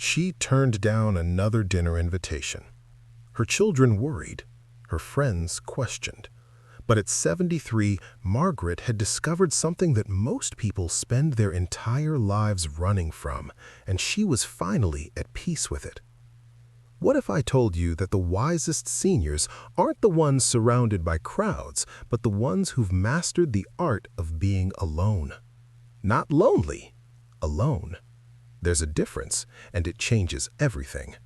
She turned down another dinner invitation. Her children worried. Her friends questioned. But at 73, Margaret had discovered something that most people spend their entire lives running from, and she was finally at peace with it. What if I told you that the wisest seniors aren't the ones surrounded by crowds, but the ones who've mastered the art of being alone? Not lonely, alone. There's a difference, and it changes everything.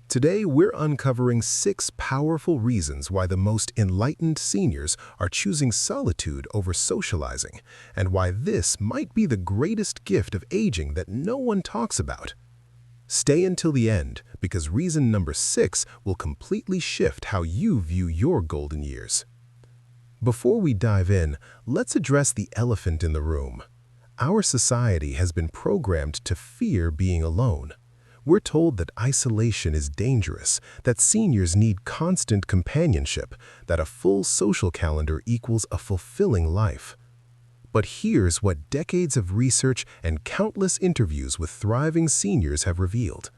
Today, we're uncovering 6 powerful reasons why the most enlightened seniors are choosing solitude over socializing, and why this might be the greatest gift of aging that no one talks about. Stay until the end, because reason number 6 will completely shift how you view your golden years. Before we dive in, let's address the elephant in the room. Our society has been programmed to fear being alone. We're told that isolation is dangerous, that seniors need constant companionship, that a full social calendar equals a fulfilling life. But here's what decades of research and countless interviews with thriving seniors have revealed.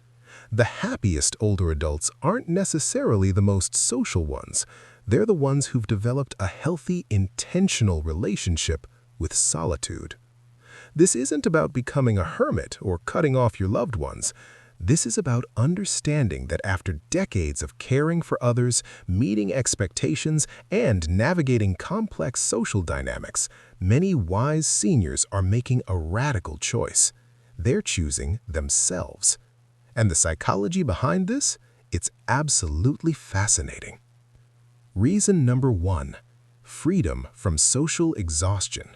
The happiest older adults aren't necessarily the most social ones. They're the ones who've developed a healthy, intentional relationship with solitude. This isn't about becoming a hermit or cutting off your loved ones. This is about understanding that after decades of caring for others, meeting expectations, and navigating complex social dynamics, many wise seniors are making a radical choice. They're choosing themselves. And the psychology behind this? It's absolutely fascinating. Reason number 1: freedom from social exhaustion.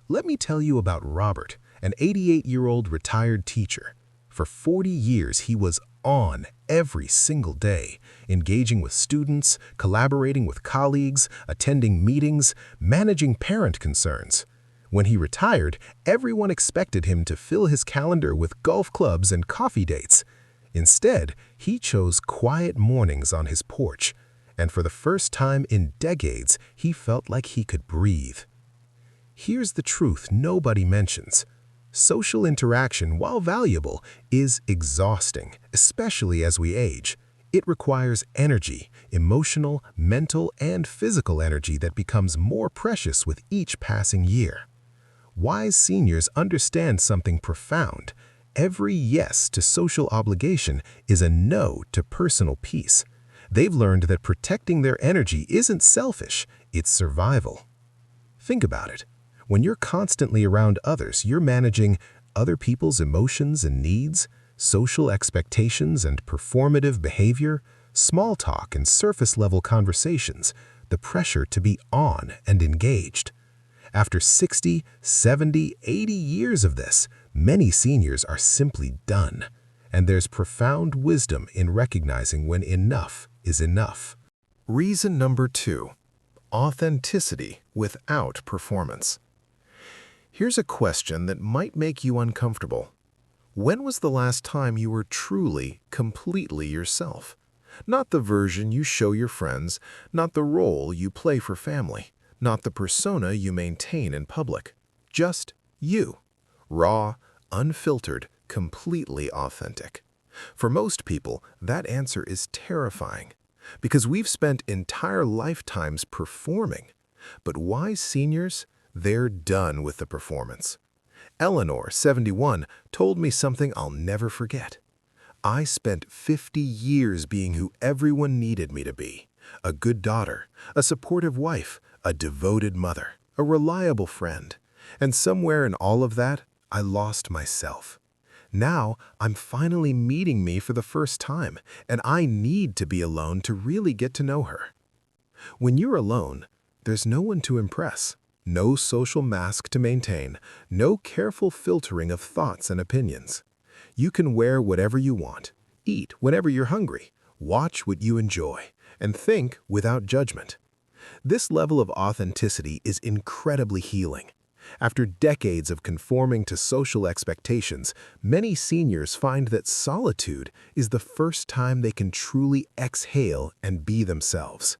Let me tell you about Robert, an 88-year-old retired teacher. For 40 years, he was on every single day, engaging with students, collaborating with colleagues, attending meetings, managing parent concerns. When he retired, everyone expected him to fill his calendar with golf clubs and coffee dates. Instead, he chose quiet mornings on his porch, and for the first time in decades, he felt like he could breathe. Here's the truth nobody mentions. Social interaction, while valuable, is exhausting, especially as we age. It requires energy, emotional, mental, and physical energy that becomes more precious with each passing year. Wise seniors understand something profound. Every yes to social obligation is a no to personal peace. They've learned that protecting their energy isn't selfish, it's survival. Think about it. When you're constantly around others, you're managing other people's emotions and needs, social expectations and performative behavior, small talk and surface-level conversations, the pressure to be on and engaged. After 60, 70, 80 years of this, many seniors are simply done, and there's profound wisdom in recognizing when enough is enough. Reason number 2: authenticity without performance. Here's a question that might make you uncomfortable. When was the last time you were truly, completely yourself? Not the version you show your friends, not the role you play for family, not the persona you maintain in public. Just you. Raw, unfiltered, completely authentic. For most people, that answer is terrifying, because we've spent entire lifetimes performing. But wise seniors, they're done with the performance. Eleanor, 71, told me something I'll never forget. I spent 50 years being who everyone needed me to be. A good daughter, a supportive wife, a devoted mother, a reliable friend. And somewhere in all of that, I lost myself. Now, I'm finally meeting me for the first time, and I need to be alone to really get to know her. When you're alone, there's no one to impress. No social mask to maintain, no careful filtering of thoughts and opinions. You can wear whatever you want, eat whenever you're hungry, watch what you enjoy, and think without judgment. This level of authenticity is incredibly healing. After decades of conforming to social expectations, many seniors find that solitude is the first time they can truly exhale and be themselves.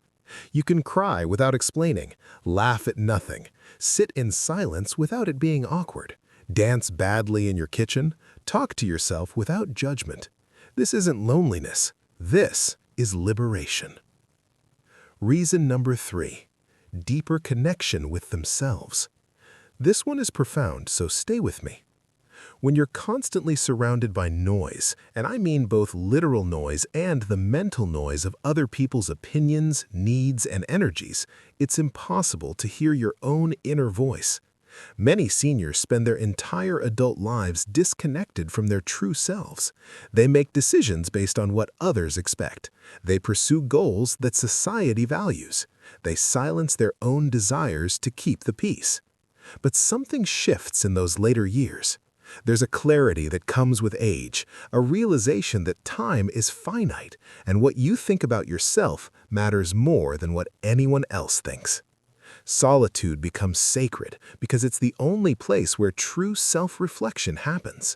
You can cry without explaining, laugh at nothing, sit in silence without it being awkward, Dance badly in your kitchen? Talk to yourself without judgment. This isn't loneliness. This is liberation. Reason number 3. Deeper connection with themselves. This one is profound, so stay with me. When you're constantly surrounded by noise, and I mean both literal noise and the mental noise of other people's opinions, needs, and energies, it's impossible to hear your own inner voice. Many seniors spend their entire adult lives disconnected from their true selves. They make decisions based on what others expect. They pursue goals that society values. They silence their own desires to keep the peace. But something shifts in those later years. There's a clarity that comes with age, a realization that time is finite, and what you think about yourself matters more than what anyone else thinks. Solitude becomes sacred because it's the only place where true self-reflection happens.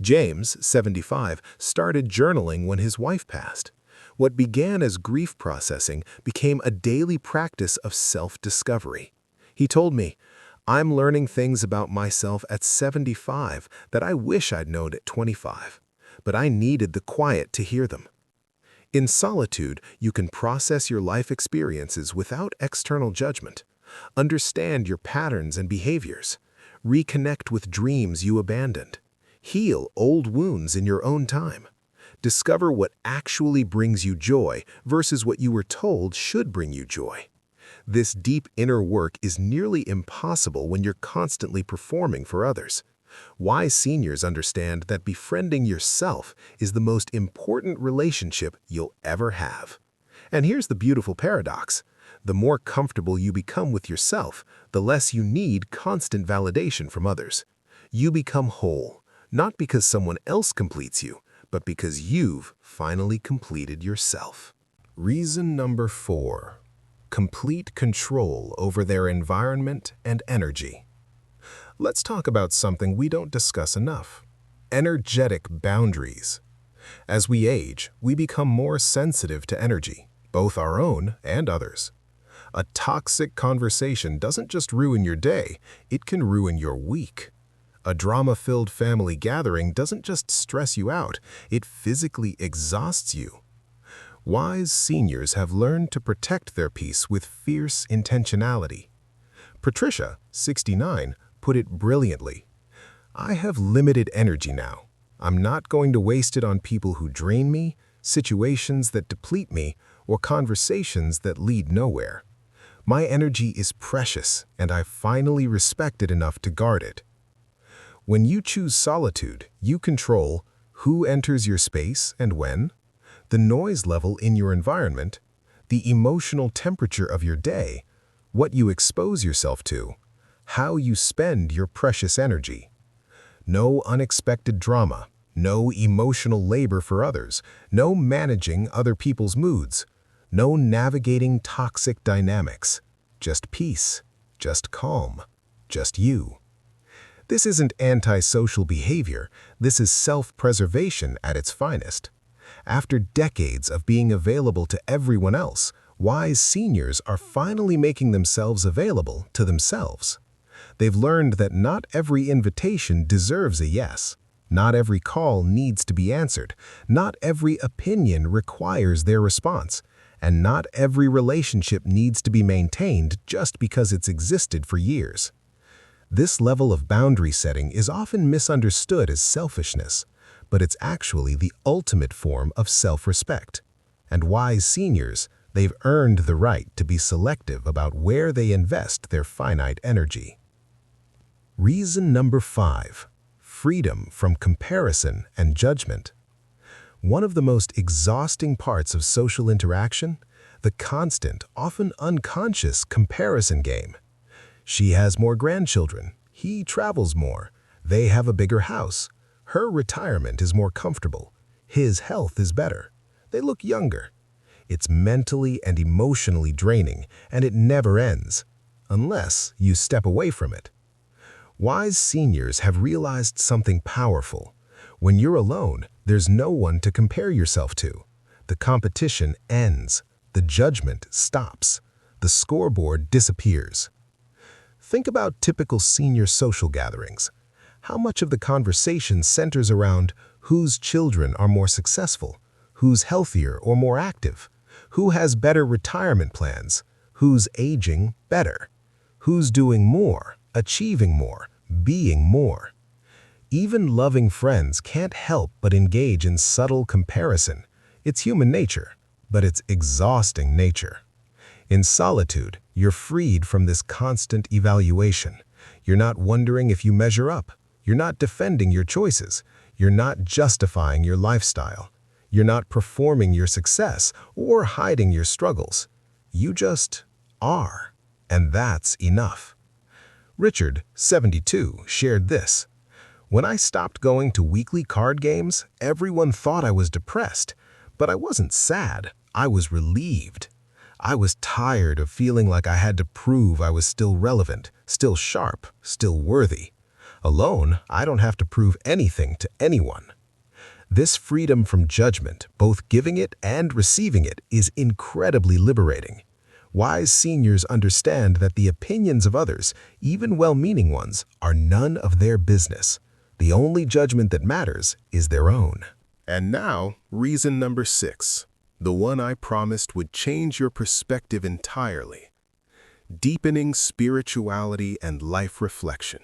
James, 75, started journaling when his wife passed. What began as grief processing became a daily practice of self-discovery. He told me, "I'm learning things about myself at 75 that I wish I'd known at 25, but I needed the quiet to hear them." In solitude, you can process your life experiences without external judgment, understand your patterns and behaviors, reconnect with dreams you abandoned, heal old wounds in your own time, discover what actually brings you joy versus what you were told should bring you joy. This deep inner work is nearly impossible when you're constantly performing for others. Wise seniors understand that befriending yourself is the most important relationship you'll ever have. And here's the beautiful paradox. The more comfortable you become with yourself, the less you need constant validation from others. You become whole, not because someone else completes you, but because you've finally completed yourself. Reason number 4. Complete control over their environment and energy. Let's talk about something we don't discuss enough: energetic boundaries. As we age, we become more sensitive to energy, both our own and others. A toxic conversation doesn't just ruin your day, it can ruin your week. A drama-filled family gathering doesn't just stress you out, it physically exhausts you. Wise seniors have learned to protect their peace with fierce intentionality. Patricia, 69, put it brilliantly. "I have limited energy now. I'm not going to waste it on people who drain me, situations that deplete me, or conversations that lead nowhere. My energy is precious, and I finally respect it enough to guard it." When you choose solitude, you control who enters your space and when, the noise level in your environment, the emotional temperature of your day, what you expose yourself to, how you spend your precious energy. No unexpected drama, no emotional labor for others, no managing other people's moods, no navigating toxic dynamics. Just peace, just calm, just you. This isn't antisocial behavior, this is self-preservation at its finest. After decades of being available to everyone else, wise seniors are finally making themselves available to themselves. They've learned that not every invitation deserves a yes. Not every call needs to be answered. Not every opinion requires their response. And not every relationship needs to be maintained just because it's existed for years. This level of boundary setting is often misunderstood as selfishness, but it's actually the ultimate form of self-respect. And wise seniors, they've earned the right to be selective about where they invest their finite energy. Reason number 5. Freedom from comparison and judgment. One of the most exhausting parts of social interaction, the constant, often unconscious comparison game. She has more grandchildren, he travels more, they have a bigger house, her retirement is more comfortable, his health is better, they look younger. It's mentally and emotionally draining, and it never ends, unless you step away from it. Wise seniors have realized something powerful. When you're alone, there's no one to compare yourself to. The competition ends. The judgment stops. The scoreboard disappears. Think about typical senior social gatherings. how much of the conversation centers around whose children are more successful, who's healthier or more active, who has better retirement plans, who's aging better, who's doing more, achieving more, being more. Even loving friends can't help but engage in subtle comparison. It's human nature, but it's exhausting nature. In solitude, you're freed from this constant evaluation. You're not wondering if you measure up. You're not defending your choices. You're not justifying your lifestyle. You're not performing your success or hiding your struggles. You just are, and that's enough. Richard, 72, shared this. When I stopped going to weekly card games, everyone thought I was depressed, but I wasn't sad. I was relieved. I was tired of feeling like I had to prove I was still relevant, still sharp, still worthy. Alone, I don't have to prove anything to anyone. This freedom from judgment, both giving it and receiving it, is incredibly liberating. Wise seniors understand that the opinions of others, even well-meaning ones, are none of their business. The only judgment that matters is their own. And now, reason number 6, the one I promised would change your perspective entirely. Deepening spirituality and life reflection.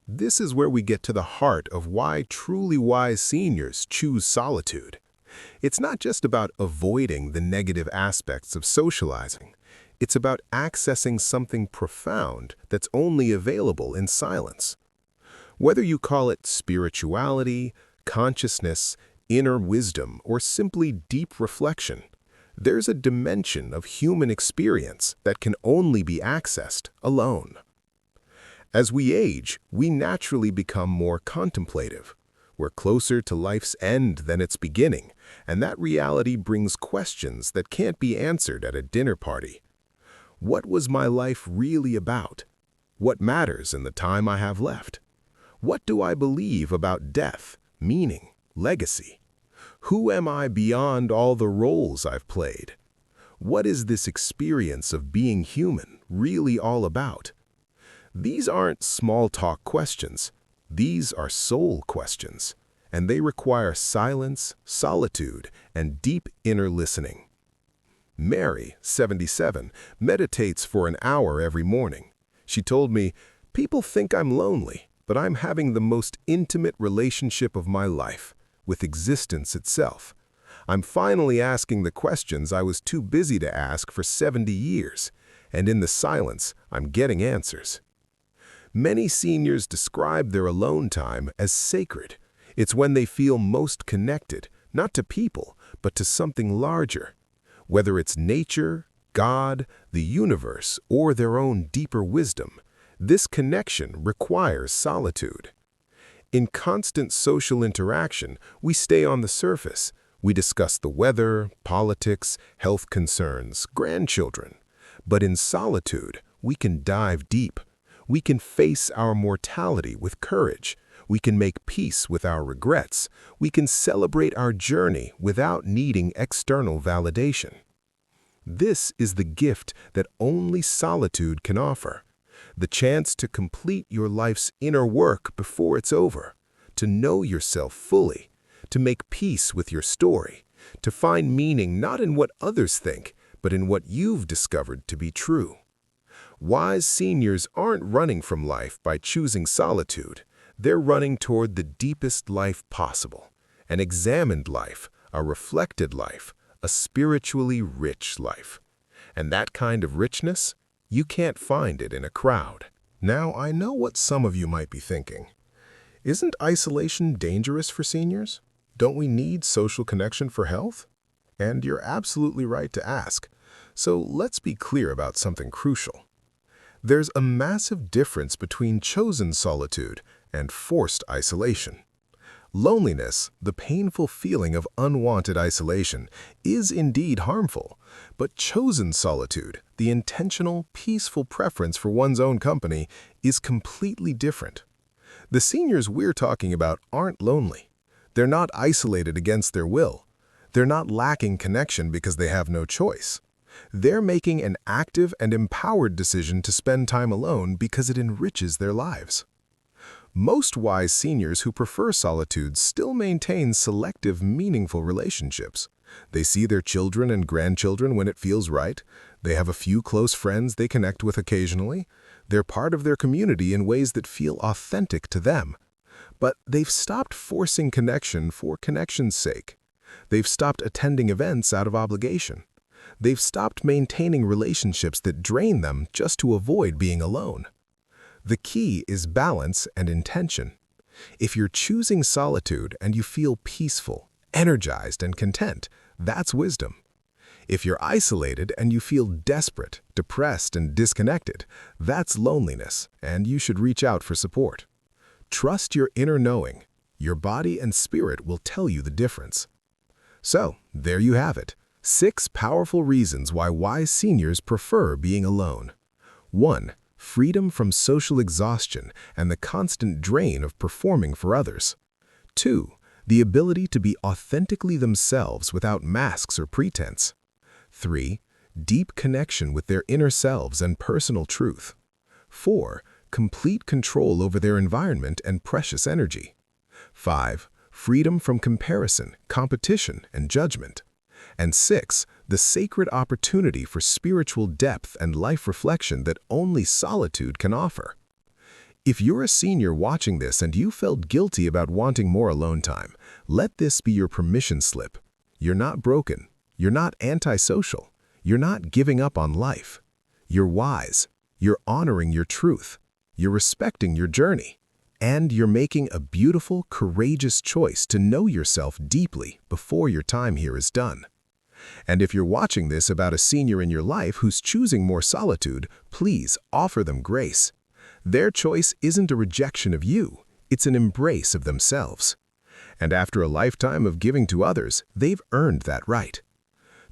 This is where we get to the heart of why truly wise seniors choose solitude. It's not just about avoiding the negative aspects of socializing. It's about accessing something profound that's only available in silence. Whether you call it spirituality, consciousness, inner wisdom, or simply deep reflection, there's a dimension of human experience that can only be accessed alone. As we age, we naturally become more contemplative. We're closer to life's end than its beginning, and that reality brings questions that can't be answered at a dinner party. What was my life really about? What matters in the time I have left? What do I believe about death, meaning, legacy? Who am I beyond all the roles I've played? What is this experience of being human really all about? These aren't small-talk questions. These are soul questions, and they require silence, solitude, and deep inner listening. Mary, 77, meditates for an hour every morning. She told me, "People think I'm lonely, but I'm having the most intimate relationship of my life, with existence itself. I'm finally asking the questions I was too busy to ask for 70 years, and in the silence, I'm getting answers." Many seniors describe their alone time as sacred. It's when they feel most connected, not to people, but to something larger. Whether it's nature, God, the universe, or their own deeper wisdom, this connection requires solitude. In constant social interaction, we stay on the surface. We discuss the weather, politics, health concerns, grandchildren. But in solitude, we can dive deep. We can face our mortality with courage. We can make peace with our regrets. We can celebrate our journey without needing external validation. This is the gift that only solitude can offer. The chance to complete your life's inner work before it's over, to know yourself fully, to make peace with your story, to find meaning not in what others think, but in what you've discovered to be true. Wise seniors aren't running from life by choosing solitude. They're running toward the deepest life possible, an examined life, a reflected life, a spiritually rich life. And that kind of richness, you can't find it in a crowd. Now, I know what some of you might be thinking. Isn't isolation dangerous for seniors? Don't we need social connection for health? And you're absolutely right to ask. So let's be clear about something crucial. There's a massive difference between chosen solitude and forced isolation. Loneliness, the painful feeling of unwanted isolation, is indeed harmful, but chosen solitude, the intentional, peaceful preference for one's own company, is completely different. The seniors we're talking about aren't lonely. They're not isolated against their will. They're not lacking connection because they have no choice. They're making an active and empowered decision to spend time alone because it enriches their lives. Most wise seniors who prefer solitude still maintain selective, meaningful relationships. They see their children and grandchildren when it feels right. They have a few close friends they connect with occasionally. They're part of their community in ways that feel authentic to them. But they've stopped forcing connection for connection's sake. They've stopped attending events out of obligation. They've stopped maintaining relationships that drain them just to avoid being alone. The key is balance and intention. If you're choosing solitude and you feel peaceful, energized, and content, that's wisdom. If you're isolated and you feel desperate, depressed, and disconnected, that's loneliness, and you should reach out for support. Trust your inner knowing. Your body and spirit will tell you the difference. So, there you have it. 6 powerful reasons why wise seniors prefer being alone. 1. Freedom from social exhaustion and the constant drain of performing for others. 2. The ability to be authentically themselves without masks or pretense. 3. Deep connection with their inner selves and personal truth. 4. Complete control over their environment and precious energy. 5. Freedom from comparison, competition, and judgment. And 6. The sacred opportunity for spiritual depth and life reflection that only solitude can offer. If you're a senior watching this and you felt guilty about wanting more alone time, let this be your permission slip. You're not broken. You're not antisocial. You're not giving up on life. You're wise. You're honoring your truth. You're respecting your journey. And you're making a beautiful, courageous choice to know yourself deeply before your time here is done. And if you're watching this about a senior in your life who's choosing more solitude, please offer them grace. Their choice isn't a rejection of you, it's an embrace of themselves. And after a lifetime of giving to others, they've earned that right.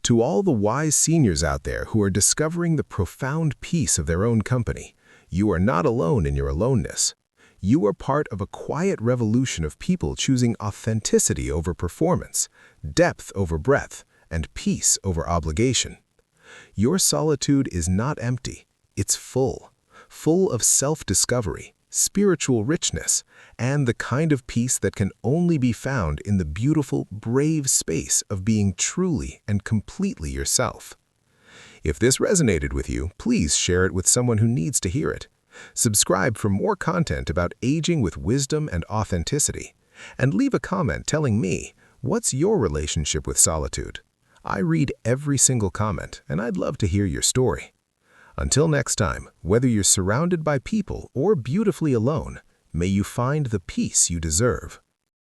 To all the wise seniors out there who are discovering the profound peace of their own company, you are not alone in your aloneness. You are part of a quiet revolution of people choosing authenticity over performance, depth over breadth, and peace over obligation. Your solitude is not empty, it's full of self-discovery, spiritual richness, and the kind of peace that can only be found in the beautiful, brave space of being truly and completely yourself. If this resonated with you, please share it with someone who needs to hear it. Subscribe for more content about aging with wisdom and authenticity. And leave a comment telling me, what's your relationship with solitude? I read every single comment, and I'd love to hear your story. Until next time, whether you're surrounded by people or beautifully alone, may you find the peace you deserve.